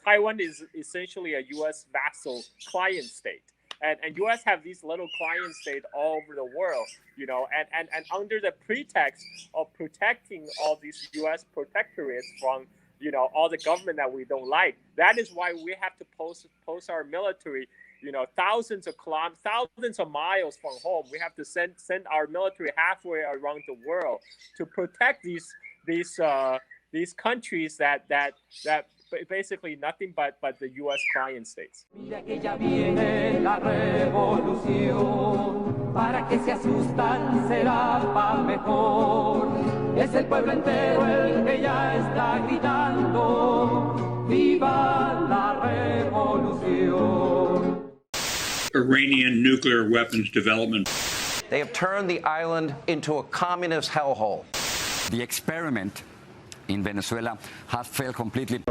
Taiwan is essentially a U.S. vassal client state. And U.S. have these little client states all over the world, and under the pretext of protecting all these U.S. protectorates from, all the government that we don't like. That is why we have to post our military, thousands of miles from home. We have to send our military halfway around the world to protect these countries that basically nothing but the U.S. client states. Mira que ya viene la revolución, para que se asustan será pa' mejor. Es el pueblo entero el que ya está gritando, viva la revolución. Iranian nuclear weapons development. They have turned the island into a communist hellhole. The experiment in Venezuela has failed completely.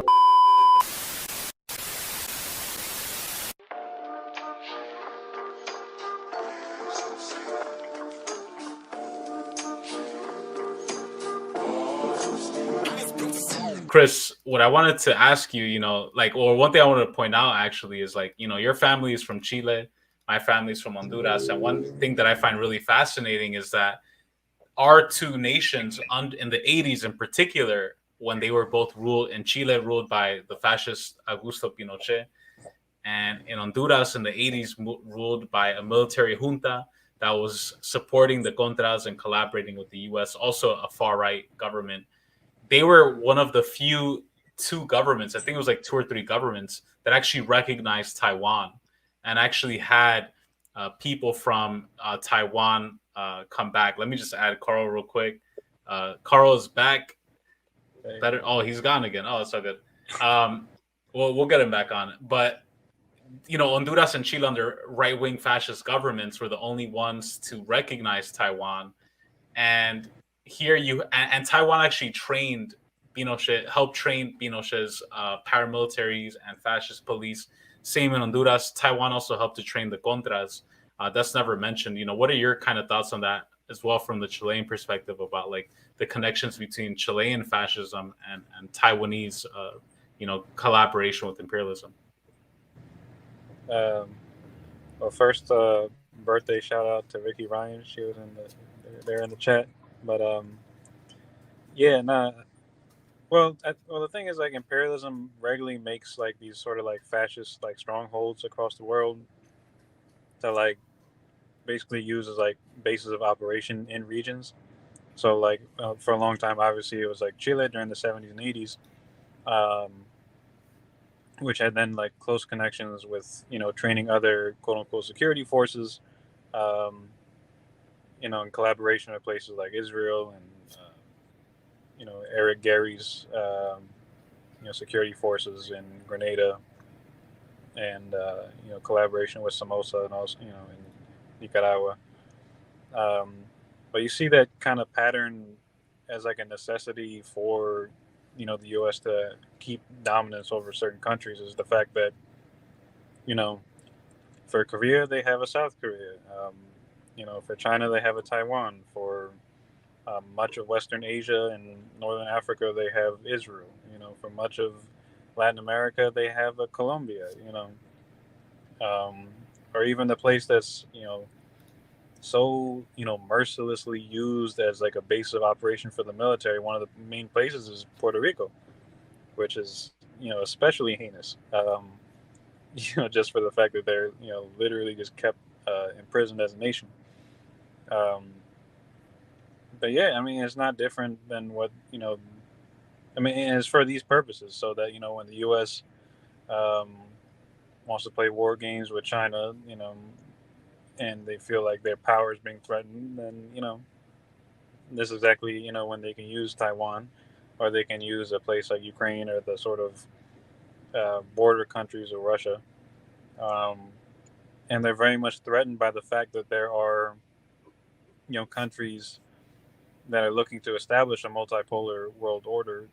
Chris, what I wanted to ask you, or one thing I wanted to point out actually is your family is from Chile, my family is from Honduras. And one thing that I find really fascinating is that our two nations in the 80s in particular, when they were both Chile ruled by the fascist Augusto Pinochet, and in Honduras in the 80s ruled by a military junta that was supporting the Contras and collaborating with the U.S., also a far-right government. They were one of the two governments, I think it was like 2 or 3 governments, that actually recognized Taiwan and actually had people from Taiwan come back. Let me just add Carl real quick. Carl is back. Better. Oh, he's gone again. Oh, that's so good. Well, we'll get him back on. But, Honduras and Chile under right-wing fascist governments were the only ones to recognize Taiwan. And here and Taiwan actually trained Pinochet, helped train Pinochet's paramilitaries and fascist police. Same in Honduras. Taiwan also helped to train the Contras. That's never mentioned. What are your kind of thoughts on that as well from the Chilean perspective about the connections between Chilean fascism and Taiwanese, collaboration with imperialism? Well, first, birthday shout out to Ricky Ryan. She was there in the chat. But well, the thing is, imperialism regularly makes these sort of fascist strongholds across the world to basically use as bases of operation in regions. So for a long time, obviously it was Chile during the 70s and 80s, which had then close connections with training other quote unquote security forces. In collaboration with places like Israel and, Eric Gary's, security forces in Grenada, and, collaboration with Somoza and also, in Nicaragua. But you see that kind of pattern as a necessity for, the U.S. to keep dominance over certain countries is the fact that, for Korea, they have a South Korea. For China, they have a Taiwan. For much of Western Asia and Northern Africa, they have Israel. For much of Latin America, they have a Colombia. Or even the place that's so mercilessly used as a base of operation for the military. One of the main places is Puerto Rico, which is especially heinous. Just for the fact that they're literally just kept imprisoned as a nation. But yeah, it's not different than what, it's for these purposes, so that, when the U.S. Wants to play war games with China, and they feel like their power is being threatened, then, this is exactly, when they can use Taiwan, or they can use a place like Ukraine or the sort of border countries of Russia. And they're very much threatened by the fact that there are, countries that are looking to establish a multipolar world order,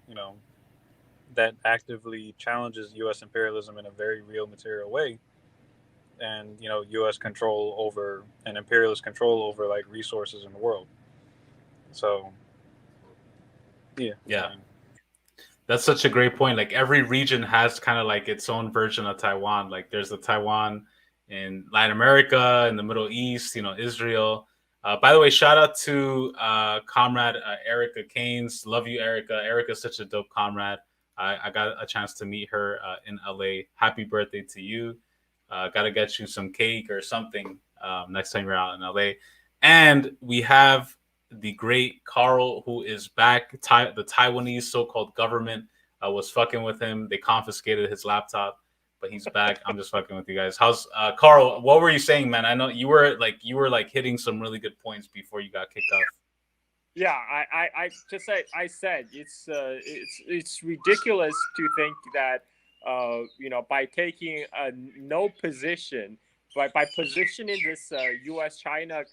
that actively challenges U.S. imperialism in a very real material way. And, U.S. control over and imperialist control over resources in the world. So, yeah. Yeah. That's such a great point. Like every region has kind of like its own version of Taiwan. Like there's the Taiwan in Latin America, in the Middle East, Israel. By the way, shout out to comrade Erica Keynes. Love you, Erica. Erica's such a dope comrade. I got a chance to meet her in LA. Happy birthday to you. Got to get you some cake or something next time you're out in LA. And we have the great Carl, who is back. The Taiwanese so-called government was fucking with him. They confiscated his laptop, but he's back. I'm just fucking with you guys. How's Carl? What were you saying, man? I know you were like hitting some really good points before you got kicked off. Yeah, I said it's ridiculous to think that by taking a no position, by positioning this U.S. China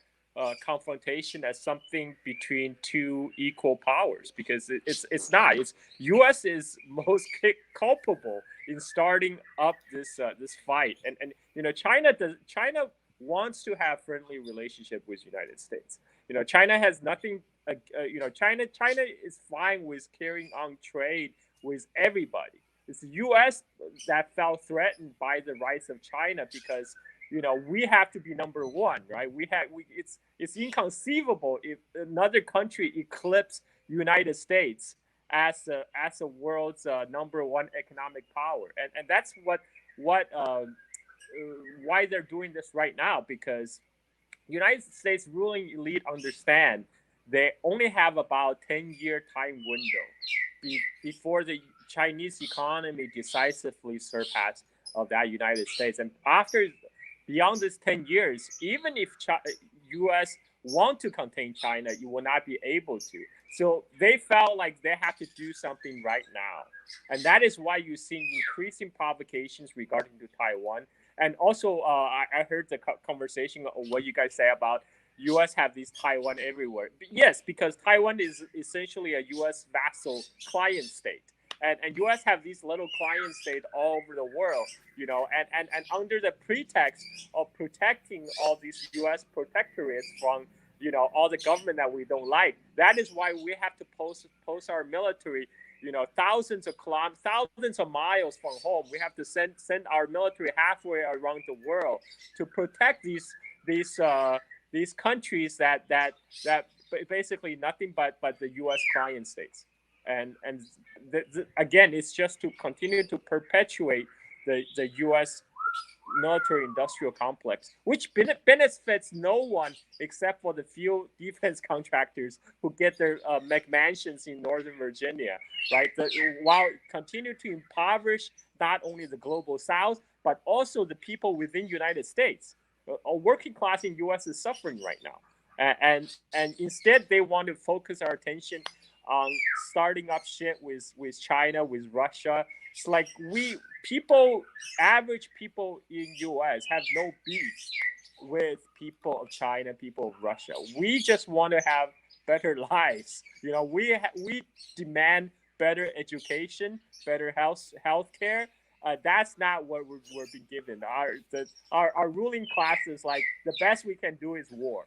confrontation as something between two equal powers, because it's not. It's U.S. is most culpable in starting up this fight, and China wants to have friendly relationship with United States. China has nothing. China is fine with carrying on trade with everybody. It's the U.S. that felt threatened by the rise of China because we have to be number one, right? It's inconceivable if another country eclipses United States as a world's number one economic power, and that's why they're doing this right now, because United States ruling elite understand they only have about 10-year time window before the Chinese economy decisively surpass of that United States. And beyond this 10 years, even if U.S. want to contain China, you will not be able to. So they felt like they have to do something right now. And that is why you're seeing increasing provocations regarding to Taiwan. And also, I heard the conversation of what you guys say about U.S. have these Taiwan everywhere. Yes, because Taiwan is essentially a U.S. vassal client state. And U.S. have these little client states all over the world, and under the pretext of protecting all these U.S. protectorates from, all the government that we don't like. That is why we have to post our military, thousands of miles from home. We have to send our military halfway around the world to protect these countries that basically nothing but the U.S. client states. And again, it's just to continue to perpetuate the U.S. military-industrial complex, which benefits no one except for the few defense contractors who get their McMansions in Northern Virginia, right? While continue to impoverish not only the global South, but also the people within United States. A working class in U.S. is suffering right now. And instead, they want to focus our attention on starting up shit with China, with Russia. It's like average people in U.S. have no beef with people of China, people of Russia. We just want to have better lives. We demand better education, better health care. That's not what we're being given. Our ruling class is like, the best we can do is war.